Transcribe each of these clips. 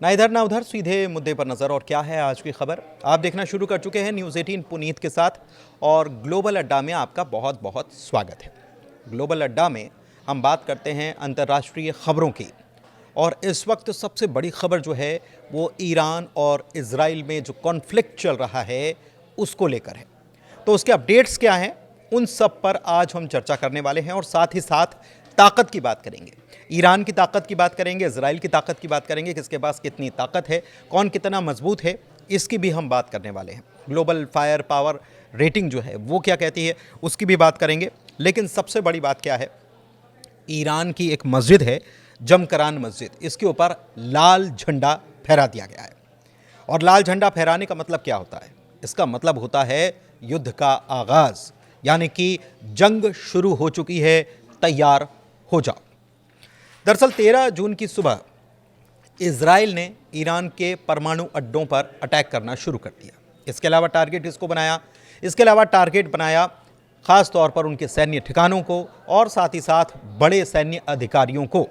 ना इधर ना उधर, सीधे मुद्दे पर नजर। और क्या है आज की खबर, आप देखना शुरू कर चुके हैं न्यूज़ 18 पुनीत के साथ। और ग्लोबल अड्डा में आपका बहुत बहुत स्वागत है। ग्लोबल अड्डा में हम बात करते हैं अंतर्राष्ट्रीय खबरों की। और इस वक्त सबसे बड़ी खबर जो है वो ईरान और इजराइल में जो कॉन्फ्लिक्ट चल रहा है उसको लेकर है। तो उसके अपडेट्स क्या हैं, उन सब पर आज हम चर्चा करने वाले हैं। और साथ ही साथ ताकत की बात करेंगे, ईरान की ताकत की बात करेंगे, इजराइल की ताकत की बात करेंगे, किसके पास कितनी ताकत है, कौन कितना मजबूत है, इसकी भी हम बात करने वाले हैं। ग्लोबल फायर पावर रेटिंग जो है वो क्या कहती है उसकी भी बात करेंगे। लेकिन सबसे बड़ी बात क्या है, ईरान की एक मस्जिद है जमकरान मस्जिद, इसके ऊपर लाल झंडा फहरा दिया गया है। और लाल झंडा फहराने का मतलब क्या होता है, इसका मतलब होता है युद्ध का आगाज, यानी कि जंग शुरू हो चुकी है, तैयार हो जाओ। दरअसल 13 जून की सुबह इजराइल ने ईरान के परमाणु अड्डों पर अटैक करना शुरू कर दिया। इसके अलावा टारगेट इसको बनाया, इसके अलावा टारगेट बनाया खास तौर पर उनके सैन्य ठिकानों को और साथ ही साथ बड़े सैन्य अधिकारियों को।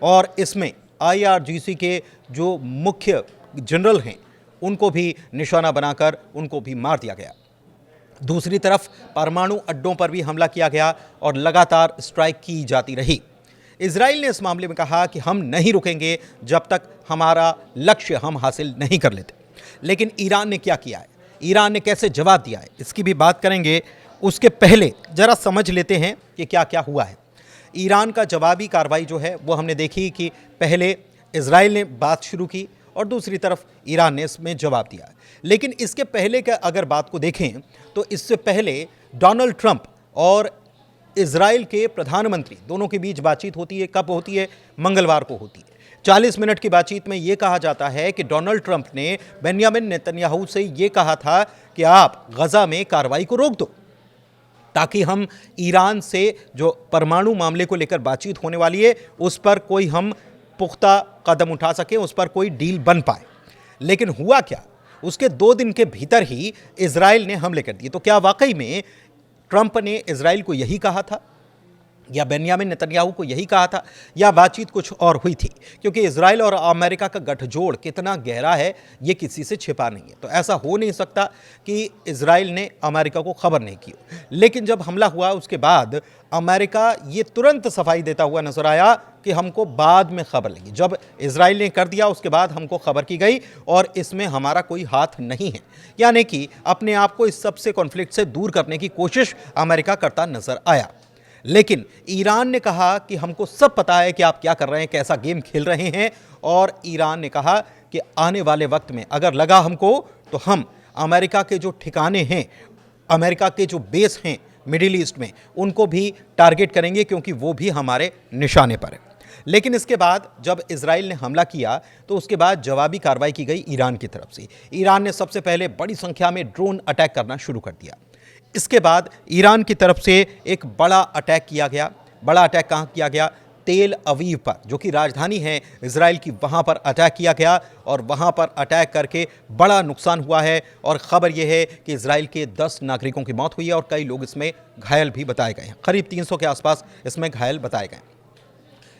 और इसमें IRGC के जो मुख्य जनरल हैं उनको भी निशाना बनाकर उनको भी मार दिया गया। दूसरी तरफ परमाणु अड्डों पर भी हमला किया गया और लगातार स्ट्राइक की जाती रही। इजराइल ने इस मामले में कहा कि हम नहीं रुकेंगे जब तक हमारा लक्ष्य हम हासिल नहीं कर लेते। लेकिन ईरान ने क्या किया है, ईरान ने कैसे जवाब दिया है, इसकी भी बात करेंगे। उसके पहले जरा समझ लेते हैं कि क्या क्या हुआ है। ईरान का जवाबी कार्रवाई जो है वो हमने देखी कि पहले इजराइल ने बात शुरू की और दूसरी तरफ ईरान ने इसमें जवाब दिया। लेकिन इसके पहले का अगर बात को देखें तो इससे पहले डोनाल्ड ट्रंप और इजराइल के प्रधानमंत्री दोनों के बीच बातचीत होती है। कब होती है? मंगलवार को होती है। 40 मिनट की बातचीत में यह कहा जाता है कि डोनाल्ड ट्रंप ने बेंजामिन नेतन्याहू से यह कहा था कि आप गजा में कार्रवाई को रोक दो, ताकि हम ईरान से जो परमाणु मामले को लेकर बातचीत होने वाली है उस पर कोई हम पुख्ता कदम उठा सकें, उस पर कोई डील बन पाए। लेकिन हुआ क्या, उसके 2 दिन के भीतर ही इजराइल ने हमले कर दिए। तो क्या वाकई में ट्रंप ने इजराइल को यही कहा था या बेंजामिन नेतन्याहू को यही कहा था, या बातचीत कुछ और हुई थी? क्योंकि इजराइल और अमेरिका का गठजोड़ कितना गहरा है ये किसी से छिपा नहीं है। तो ऐसा हो नहीं सकता कि इजराइल ने अमेरिका को खबर नहीं की। लेकिन जब हमला हुआ उसके बाद अमेरिका ये तुरंत सफाई देता हुआ नजर आया कि हमको बाद में खबर लगी। जब इजराइल ने कर दिया उसके बाद हमको खबर की गई और इसमें हमारा कोई हाथ नहीं है। यानी कि अपने आप को इस सबसे कॉन्फ्लिक्ट से दूर करने की कोशिश अमेरिका करता नजर आया। लेकिन ईरान ने कहा कि हमको सब पता है कि आप क्या कर रहे हैं, कैसा गेम खेल रहे हैं। और ईरान ने कहा कि आने वाले वक्त में अगर लगा हमको तो हम अमेरिका के जो ठिकाने हैं, अमेरिका के जो बेस हैं मिडिल ईस्ट में, उनको भी टारगेट करेंगे, क्योंकि वो भी हमारे निशाने पर है। लेकिन इसके बाद जब इजराइल ने हमला किया तो उसके बाद जवाबी कार्रवाई की गई ईरान की तरफ से। ईरान ने सबसे पहले बड़ी संख्या में ड्रोन अटैक करना शुरू कर दिया। इसके बाद ईरान की तरफ से एक बड़ा अटैक किया गया। बड़ा अटैक कहाँ किया गया? तेल अवीव पर, जो कि राजधानी है इजराइल की, वहाँ पर अटैक किया गया और वहाँ पर अटैक करके बड़ा नुकसान हुआ है। और ख़बर यह है कि इजराइल के 10 नागरिकों की मौत हुई है और कई लोग इसमें घायल भी बताए गए हैं। करीब 300 के आसपास इसमें घायल बताए गए।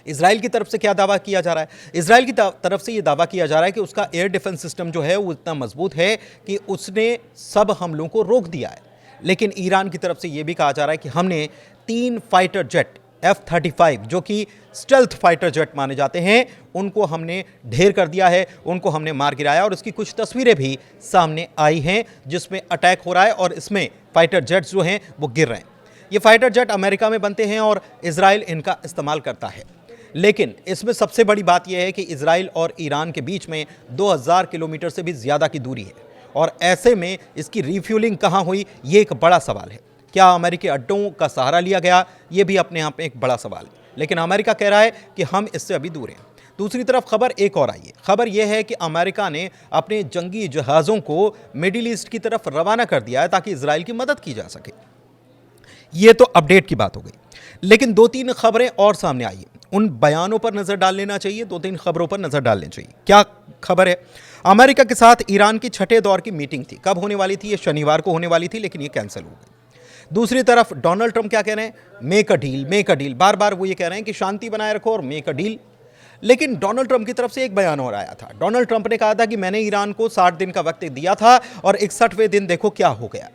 इजराइल की तरफ से क्या दावा किया जा रहा है? इजराइल की तरफ से यह दावा किया जा रहा है कि उसका एयर डिफेंस सिस्टम जो है वो इतना मजबूत है कि उसने सब हमलों को रोक दिया है। लेकिन ईरान की तरफ से यह भी कहा जा रहा है कि हमने 3 फाइटर जेट F-35, जो कि स्टेल्थ फाइटर जेट माने जाते हैं, उनको हमने ढेर कर दिया है, उनको हमने मार गिराया। और इसकी कुछ तस्वीरें भी सामने आई हैं जिसमें अटैक हो रहा है और इसमें फाइटर जेट्स जो हैं वो गिर रहे हैं। ये फाइटर जेट अमेरिका में बनते हैं और इजराइल इनका इस्तेमाल करता है। लेकिन इसमें सबसे बड़ी बात यह है कि इजराइल और ईरान के बीच में 2000 किलोमीटर से भी ज़्यादा की दूरी है। और ऐसे में इसकी रिफ्यूलिंग कहाँ हुई, ये एक बड़ा सवाल है। क्या अमेरिकी अड्डों का सहारा लिया गया? ये भी अपने आप में एक बड़ा सवाल है। लेकिन अमेरिका कह रहा है कि हम इससे अभी दूर हैं। दूसरी तरफ खबर एक और आई है। खबर यह है कि अमेरिका ने अपने जंगी जहाज़ों को मिडिल ईस्ट की तरफ रवाना कर दिया है ताकि इजराइल की मदद की जा सके। ये तो अपडेट की बात हो गई। लेकिन 2-3 खबरें और सामने आई हैं। उन बयानों पर नजर डाल लेना चाहिए, 2-3 खबरों पर नजर डाल लेनी चाहिए। क्या खबर है? अमेरिका के साथ ईरान की 6ठे दौर की मीटिंग थी। कब होने वाली थी? ये शनिवार को होने वाली थी, लेकिन ये कैंसिल हो गई। दूसरी तरफ डोनाल्ड ट्रंप क्या कह रहे हैं? Make a deal, make a deal. बार बार वो ये कह रहे हैं कि शांति बनाए रखो और मेक अ डील। लेकिन डोनाल्ड ट्रंप की तरफ से एक बयान और आया था। डोनाल्ड ट्रंप ने कहा था कि मैंने ईरान को 60 दिन का वक्त दिया था और 61वें दिन देखो क्या हो गया।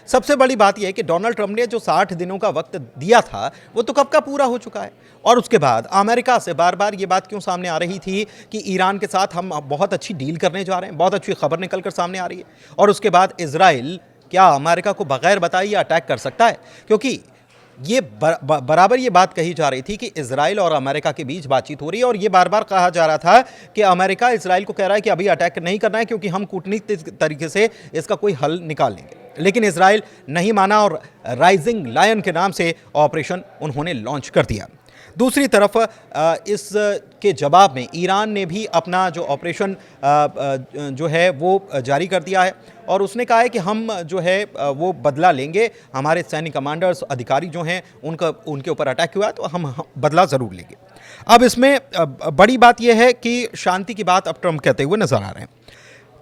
सबसे बड़ी बात यह है कि डोनाल्ड ट्रंप ने जो 60 दिनों का वक्त दिया था वो तो कब का पूरा हो चुका है। और उसके बाद अमेरिका से बार बार ये बात क्यों सामने आ रही थी कि ईरान के साथ हम बहुत अच्छी डील करने जा रहे हैं, बहुत अच्छी खबर निकलकर सामने आ रही है। और उसके बाद इजराइल क्या अमेरिका को बगैर बताए अटैक कर सकता है? क्योंकि ये बराबर ये बात कही जा रही थी कि इजराइल और अमेरिका के बीच बातचीत हो रही है और ये बार बार कहा जा रहा था कि अमेरिका इजराइल को कह रहा है कि अभी अटैक नहीं करना है क्योंकि हम कूटनीतिक तरीके से इसका कोई हल निकाल लेंगे। लेकिन इजराइल नहीं माना और राइजिंग लायन के नाम से ऑपरेशन उन्होंने लॉन्च कर दिया। दूसरी तरफ इस के जवाब में ईरान ने भी अपना जो ऑपरेशन जो है वो जारी कर दिया है और उसने कहा है कि हम जो है वो बदला लेंगे। हमारे सैन्य कमांडर्स अधिकारी जो हैं उनके ऊपर अटैक हुआ है तो हम बदला ज़रूर लेंगे। अब इसमें बड़ी बात यह है कि शांति की बात अब ट्रंप कहते हुए नजर आ रहे हैं।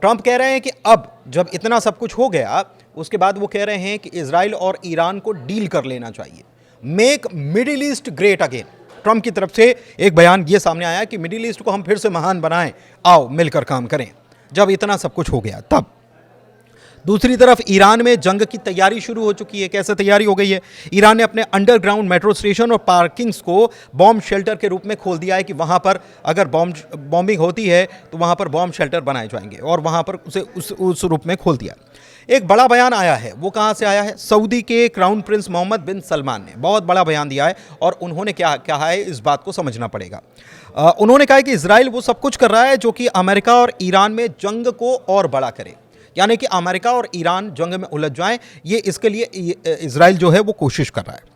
ट्रंप कह रहे हैं कि अब जब इतना सब कुछ हो गया उसके बाद वो कह रहे हैं कि इजराइल और ईरान को डील कर लेना चाहिए। Make middle east great again. Trump की तरफ से एक बयान ये सामने आया कि मिडिल ईस्ट को हम फिर से महान बनाएं, आओ मिलकर काम करें। जब इतना सब कुछ हो गया तब दूसरी तरफ ईरान में जंग की तैयारी शुरू हो चुकी है। कैसे तैयारी हो गई है? ईरान ने अपने अंडरग्राउंड मेट्रो स्टेशन और पार्किंग्स को बॉम्ब शेल्टर के रूप में खोल दिया है कि वहां पर अगर बॉम्बिंग होती है तो वहां पर बॉम्ब शेल्टर बनाए जाएंगे और वहां पर उसे उस रूप में खोल दिया। एक बड़ा बयान आया है, वो कहां से आया है? सऊदी के क्राउन प्रिंस मोहम्मद बिन सलमान ने बहुत बड़ा बयान दिया है और उन्होंने क्या कहा है इस बात को समझना पड़ेगा। उन्होंने कहा है कि इजराइल वो सब कुछ कर रहा है जो कि अमेरिका और ईरान में जंग को और बड़ा करे, यानी कि अमेरिका और ईरान जंग में उलझ जाएं, ये इसके लिए इजराइल जो है वो कोशिश कर रहा है।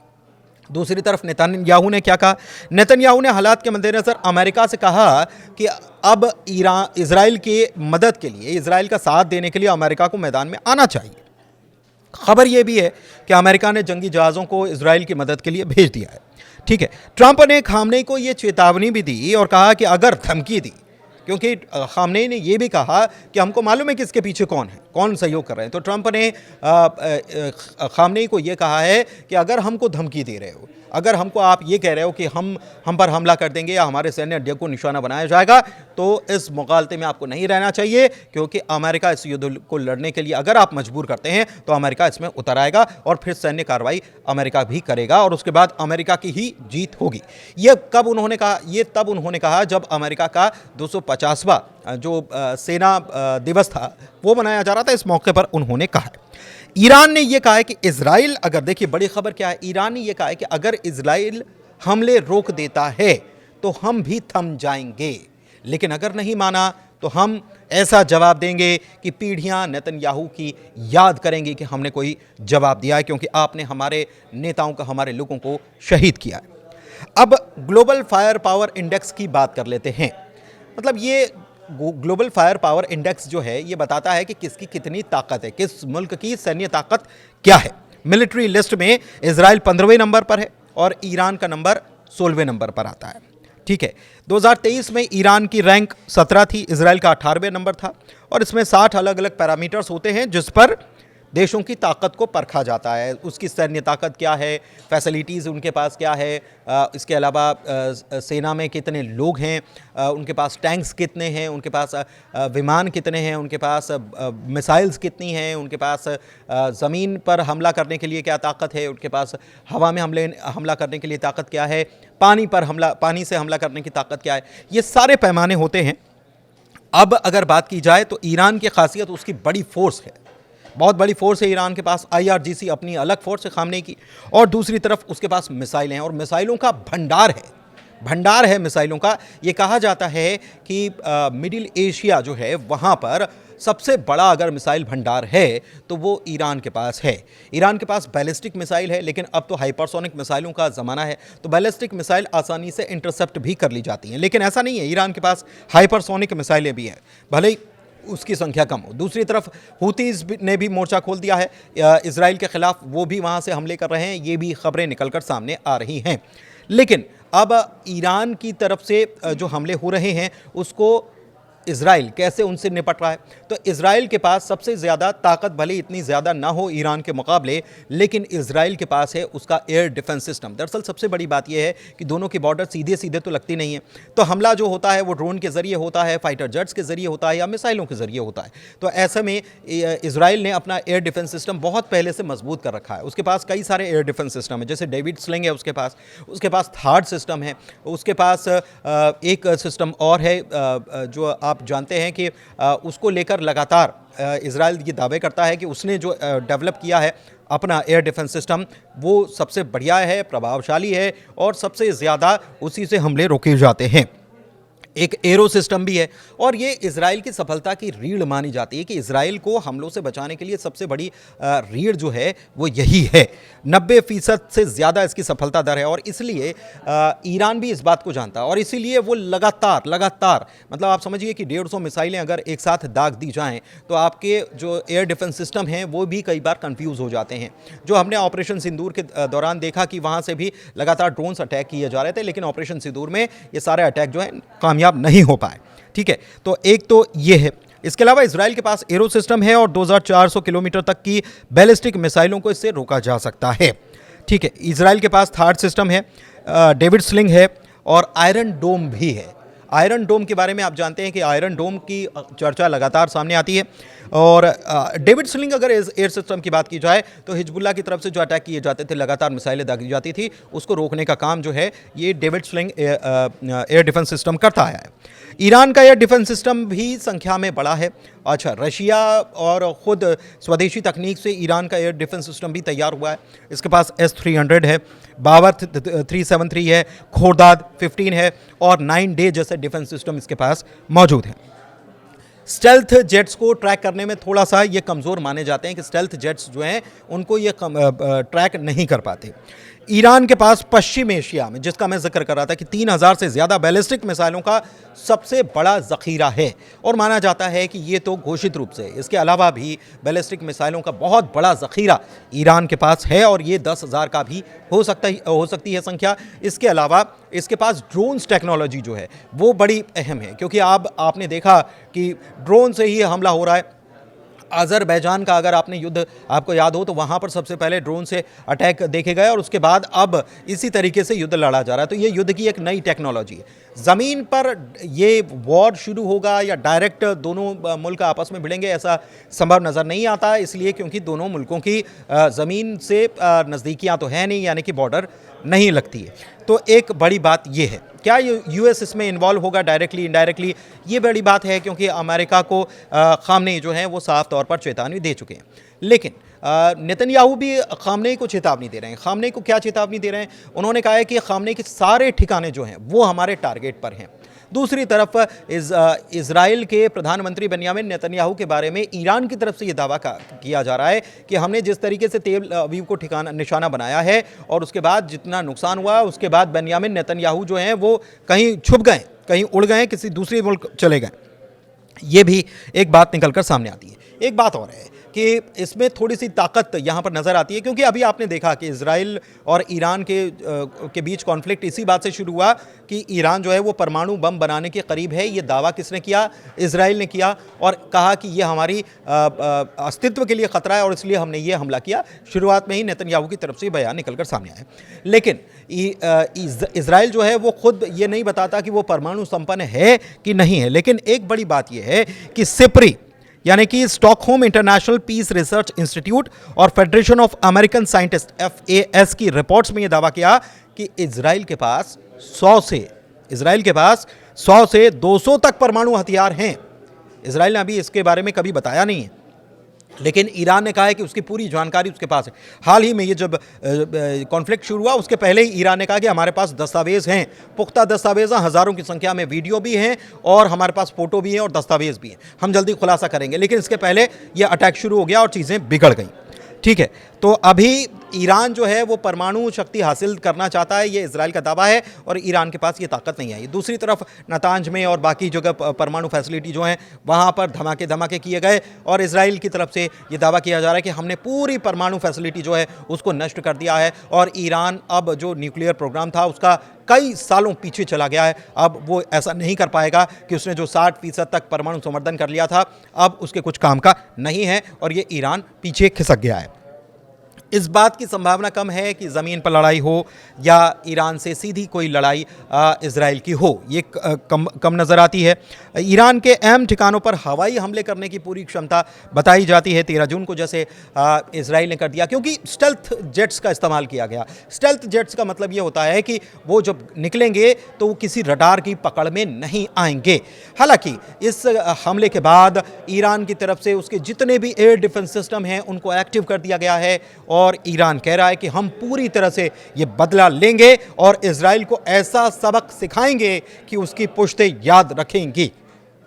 दूसरी तरफ नेतन्याहू ने क्या कहा? नेतन्याहू ने हालात के मद्देनजर अमेरिका से कहा कि अब इजराइल की मदद के लिए, इजराइल का साथ देने के लिए अमेरिका को मैदान में आना चाहिए। खबर यह भी है कि अमेरिका ने जंगी जहाज़ों को इजराइल की मदद के लिए भेज दिया है। ठीक है, ट्रंप ने खामनेई को यह चेतावनी भी दी और कहा कि अगर धमकी दी, क्योंकि खामनेई ने यह भी कहा कि हमको मालूम है कि इसके पीछे कौन है, कौन सहयोग कर रहे हैं। तो ट्रंप ने खामनेई को यह कहा है कि अगर हमको धमकी दे रहे हो, अगर हमको आप ये कह रहे हो कि हम पर हमला कर देंगे या हमारे सैन्य अड्डे को निशाना बनाया जाएगा, तो इस मुगालते में आपको नहीं रहना चाहिए, क्योंकि अमेरिका इस युद्ध को लड़ने के लिए अगर आप मजबूर करते हैं तो अमेरिका इसमें उतर आएगा और फिर सैन्य कार्रवाई अमेरिका भी करेगा और उसके बाद अमेरिका की ही जीत होगी। ये कब उन्होंने कहा? ये तब उन्होंने कहा जब अमेरिका का 250वां जो सेना दिवस था वो मनाया जा रहा था। इस मौके पर उन्होंने कहा। ईरान ने यह कहा है कि इजराइल, अगर देखिए बड़ी खबर क्या है, ईरान ने यह कहा है कि अगर इजराइल हमले रोक देता है तो हम भी थम जाएंगे, लेकिन अगर नहीं माना तो हम ऐसा जवाब देंगे कि पीढ़ियां नेतन्याहू की याद करेंगी कि हमने कोई जवाब दिया है, क्योंकि आपने हमारे नेताओं का, हमारे लोगों को शहीद किया है। अब ग्लोबल फायर पावर इंडेक्स की बात कर लेते हैं। मतलब ये ग्लोबल फायर पावर इंडेक्स जो है ये बताता है कि किसकी कितनी ताकत है, किस मुल्क की सैन्य ताकत क्या है। मिलिट्री लिस्ट में इजराइल 15वें नंबर पर है और ईरान का नंबर 16वें नंबर पर आता है। ठीक है, 2023 में ईरान की रैंक 17 थी, इजराइल का 18वें नंबर था और इसमें 60 अलग अलग पैरामीटर्स होते हैं जिस पर देशों की ताकत को परखा जाता है। उसकी सैन्य ताकत क्या है, फैसिलिटीज़ उनके पास क्या है, इसके अलावा सेना में कितने लोग हैं, उनके पास टैंक्स कितने हैं, उनके पास विमान कितने हैं, उनके पास मिसाइल्स कितनी हैं, उनके पास ज़मीन पर हमला करने के लिए क्या ताकत है, उनके पास हवा में हमला करने के लिए ताकत क्या है, पानी से हमला करने की ताकत क्या है। ये सारे पैमाने होते हैं। अब अगर बात की जाए तो ईरान की खासियत उसकी बड़ी फोर्स है, बहुत बड़ी फोर्स है ईरान के पास। IRGC अपनी अलग फोर्स है खामनेई की, और दूसरी तरफ उसके पास मिसाइलें हैं और मिसाइलों का भंडार है मिसाइलों का। ये कहा जाता है कि मिडिल एशिया जो है वहाँ पर सबसे बड़ा अगर मिसाइल भंडार है तो वो ईरान के पास है। ईरान के पास बैलिस्टिक मिसाइल है, लेकिन अब तो हाइपरसोनिक मिसाइलों का ज़माना है, तो बैलिस्टिक मिसाइल आसानी से इंटरसेप्ट भी कर ली जाती हैं। लेकिन ऐसा नहीं है, ईरान के पास हाइपरसोनिक मिसाइलें भी हैं, भले ही उसकी संख्या कम हो। दूसरी तरफ हुतीज़ ने भी मोर्चा खोल दिया है इजराइल के खिलाफ, वो भी वहाँ से हमले कर रहे हैं। ये भी खबरें निकलकर सामने आ रही हैं। लेकिन अब ईरान की तरफ से जो हमले हो रहे हैं उसको इजराइल कैसे उनसे निपट रहा है। तो इजराइल के पास सबसे ज़्यादा ताकत भले इतनी ज़्यादा ना हो ईरान के मुकाबले, लेकिन इजराइल के पास है उसका एयर डिफेंस सिस्टम। दरअसल सबसे बड़ी बात यह है कि दोनों की बॉर्डर सीधे सीधे तो लगती नहीं है, तो हमला जो होता है वो ड्रोन के ज़रिए होता है, फाइटर जेट्स के ज़रिए होता है या मिसाइलों के ज़रिए होता है। तो ऐसे में इजराइल ने अपना एयर डिफेंस सिस्टम बहुत पहले से मजबूत कर रखा है। उसके पास कई सारे एयर डिफेंस सिस्टम है, जैसे डेविड स्लिंग है उसके पास थार्ड सिस्टम है, उसके पास एक सिस्टम और है जो आप जानते हैं कि उसको लेकर लगातार इजराइल ये दावे करता है कि उसने जो डेवलप किया है अपना एयर डिफेंस सिस्टम वो सबसे बढ़िया है, प्रभावशाली है और सबसे ज़्यादा उसी से हमले रोके जाते हैं। एक एरो सिस्टम भी है और ये इजराइल की सफलता की रीढ़ मानी जाती है कि इजराइल को हमलों से बचाने के लिए सबसे बड़ी रीढ़ जो है वो यही है। 90% से ज़्यादा इसकी सफलता दर है और इसलिए ईरान भी इस बात को जानता है और इसीलिए वो लगातार मतलब आप समझिए कि 150 मिसाइलें अगर एक साथ दाग दी जाएं तो आपके जो एयर डिफेंस सिस्टम हैं वो भी कई बार कंफ्यूज हो जाते हैं। जो हमने ऑपरेशन सिंदूर के दौरान देखा कि वहाँ से भी लगातार ड्रोन्स अटैक किए जा रहे थे, लेकिन ऑपरेशन सिंदूर में ये सारे अटैक जो है कामयाब नहीं हो पाए। ठीक है, तो एक तो ये है। इसके अलावा इजराइल के पास एरो सिस्टम है और 2400 किलोमीटर तक की बैलिस्टिक मिसाइलों को इससे रोका जा सकता है। ठीक है, इजराइल के पास थर्ड सिस्टम है, डेविड स्लिंग है और आयरन डोम भी है। आयरन डोम के बारे में आप जानते हैं कि आयरन डोम की चर्चा लगातार सामने आती है और डेविड स्लिंग अगर एयर सिस्टम की बात की जाए तो हिजबुल्लाह की तरफ से जो अटैक किए जाते थे, लगातार मिसाइलें दागी जाती थी, उसको रोकने का काम जो है ये David sling air defence system करता आया है। ईरान का एयर डिफेंस सिस्टम भी संख्या में बड़ा है। अच्छा, रशिया और ख़ुद स्वदेशी तकनीक से ईरान का एयर डिफेंस सिस्टम भी तैयार हुआ है। इसके पास S-300 है, बावर 373 है, खोर्दाद 15 है और 9 डे जैसे डिफेंस सिस्टम इसके पास मौजूद हैं। स्टेल्थ जेट्स को ट्रैक करने में थोड़ा सा ये कमज़ोर माने जाते हैं कि स्टेल्थ जेट्स जो हैं उनको ये ट्रैक नहीं कर पाते। ईरान के पास पश्चिम एशिया में, जिसका मैं जिक्र कर रहा था कि 3000 से ज़्यादा बैलिस्टिक मिसाइलों का सबसे बड़ा ज़ख़ीरा है और माना जाता है कि ये तो घोषित रूप से, इसके अलावा भी बैलिस्टिक मिसाइलों का बहुत बड़ा ज़ख़ीरा ईरान के पास है और ये 10,000 का भी हो सकती है संख्या। इसके अलावा इसके पास ड्रोन्स टेक्नोलॉजी जो है वो बड़ी अहम है, क्योंकि आपने देखा कि ड्रोन से ही हमला हो रहा है। अज़रबैजान का अगर आपने युद्ध आपको याद हो तो वहाँ पर सबसे पहले ड्रोन से अटैक देखे गए और उसके बाद अब इसी तरीके से युद्ध लड़ा जा रहा है। तो ये युद्ध की एक नई टेक्नोलॉजी है। ज़मीन पर ये वॉर शुरू होगा या डायरेक्ट दोनों मुल्क आपस में भिड़ेंगे, ऐसा संभव नज़र नहीं आता, इसलिए क्योंकि दोनों मुल्कों की ज़मीन से नज़दीकियाँ तो है नहीं, यानी कि बॉर्डर नहीं लगती है। तो एक बड़ी बात ये है, क्या यूएस इसमें इन्वॉल्व होगा डायरेक्टली इनडायरेक्टली, ये बड़ी बात है, क्योंकि अमेरिका को खामनेई जो हैं वो साफ तौर पर चेतावनी दे चुके हैं। लेकिन नेतन्याहू भी खामनेई को चेतावनी दे रहे हैं। खामनेई को क्या चेतावनी दे रहे हैं? उन्होंने कहा है कि खामनेई के सारे ठिकाने जो हैं वो हमारे टारगेट पर हैं। दूसरी तरफ इजराइल के प्रधानमंत्री बेंयामिन नेतन्याहू के बारे में ईरान की तरफ से ये दावा किया जा रहा है कि हमने जिस तरीके से तेल अवीव को निशाना बनाया है और उसके बाद जितना नुकसान हुआ, उसके बाद बेंयामिन नेतन्याहू जो हैं वो कहीं छुप गए, कहीं उड़ गए, किसी दूसरे मुल्क चले गए। ये भी एक बात निकलकर सामने आती है। एक बात और है कि इसमें थोड़ी सी ताकत यहाँ पर नज़र आती है, क्योंकि अभी आपने देखा कि इजराइल और ईरान के बीच कॉन्फ्लिक्ट इसी बात से शुरू हुआ कि ईरान जो है वो परमाणु बम बनाने के करीब है। ये दावा किसने किया? इजराइल ने किया और कहा कि ये हमारी अस्तित्व के लिए ख़तरा है और इसलिए हमने ये हमला किया। शुरुआत में ही नेतन्याहू की तरफ से बयान निकलकर सामने आया, लेकिन इजराइल जो है वो खुद ये नहीं बताता कि वो परमाणु संपन्न है कि नहीं है। लेकिन एक बड़ी बात यह है कि सिप्री यानी कि Stockholm International Peace Research Institute और Federation of American Scientist FAS की रिपोर्ट्स में यह दावा किया कि इजराइल के पास 100 से 200 तक परमाणु हथियार हैं। इजराइल ने अभी इसके बारे में कभी बताया नहीं है, लेकिन ईरान ने कहा है कि उसकी पूरी जानकारी उसके पास है। हाल ही में ये जब कॉन्फ्लिक्ट शुरू हुआ उसके पहले ही ईरान ने कहा कि हमारे पास दस्तावेज़ हैं, पुख्ता दस्तावेज़ हैं, हज़ारों की संख्या में वीडियो भी हैं और हमारे पास फ़ोटो भी हैं और दस्तावेज़ भी हैं, हम जल्दी खुलासा करेंगे। लेकिन इसके पहले ये अटैक शुरू हो गया और चीज़ें बिगड़ गई। ठीक है, तो अभी ईरान जो है वो परमाणु शक्ति हासिल करना चाहता है, ये इजराइल का दावा है, और ईरान के पास ये ताकत नहीं है। दूसरी तरफ नातांज में और बाकी जगह परमाणु फैसिलिटी जो हैं वहाँ पर धमाके धमाके किए गए, और इजराइल की तरफ से ये दावा किया जा रहा है कि हमने पूरी परमाणु फैसिलिटी जो है उसको नष्ट कर दिया है, और ईरान अब जो न्यूक्लियर प्रोग्राम था उसका कई सालों पीछे चला गया है। अब वो ऐसा नहीं कर पाएगा कि उसने जो 60% तक परमाणु संवर्धन कर लिया था अब उसके कुछ काम का नहीं है, और ये ईरान पीछे खिसक गया है। इस बात की संभावना कम है कि ज़मीन पर लड़ाई हो या ईरान से सीधी कोई लड़ाई इजराइल की हो, ये कम नज़र आती है। ईरान के अहम ठिकानों पर हवाई हमले करने की पूरी क्षमता बताई जाती है। 13 जून को जैसे इजराइल ने कर दिया, क्योंकि स्टेल्थ जेट्स का इस्तेमाल किया गया। स्टेल्थ जेट्स का मतलब ये होता है कि वो जब निकलेंगे तो वो किसी रडार की पकड़ में नहीं आएंगे। हालांकि इस हमले के बाद ईरान की तरफ से उसके जितने भी एयर डिफेंस सिस्टम हैं उनको एक्टिव कर दिया गया है, और ईरान कह रहा है कि हम पूरी तरह से ये बदला लेंगे और इजराइल को ऐसा सबक सिखाएंगे कि उसकी पुश्तें याद रखेंगी।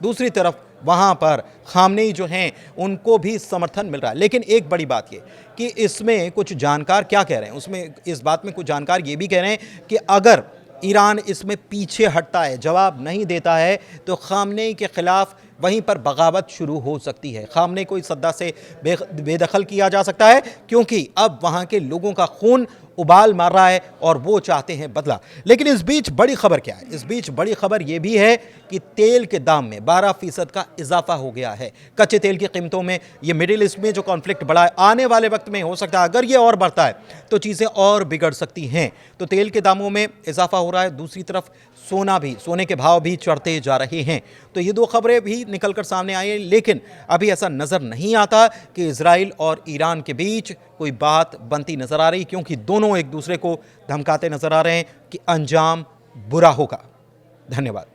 दूसरी तरफ वहां पर खामनेई जो हैं उनको भी समर्थन मिल रहा है। लेकिन एक बड़ी बात ये कि इसमें कुछ जानकार क्या कह रहे हैं, उसमें इस बात में कुछ जानकार ये भी कह रहे हैं कि अगर ईरान इसमें पीछे हटता है, जवाब नहीं देता है, तो खामनेई के खिलाफ वहीं पर बगावत शुरू हो सकती है। खामनेई को इस सद्दा से बेदखल किया जा सकता है, क्योंकि अब वहां के लोगों का खून उबाल मार रहा है और वो चाहते हैं बदला। लेकिन इस बीच बड़ी खबर क्या है? इस बीच बड़ी खबर यह भी है कि तेल के दाम में 12% का इजाफा हो गया है। कच्चे तेल की कीमतों में, ये मिडिल ईस्ट में जो कॉन्फ्लिक्ट बढ़ा है, आने वाले वक्त में हो सकता है अगर ये और बढ़ता है तो चीज़ें और बिगड़ सकती हैं। तो तेल के दामों में इजाफा हो रहा है, दूसरी तरफ सोने के भाव भी चढ़ते जा रहे हैं। तो ये दो खबरें भी निकलकर सामने आई हैं, लेकिन अभी ऐसा नज़र नहीं आता कि इजराइल और ईरान के बीच कोई बात बनती नज़र आ रही, क्योंकि दोनों एक दूसरे को धमकाते नज़र आ रहे हैं कि अंजाम बुरा होगा। धन्यवाद।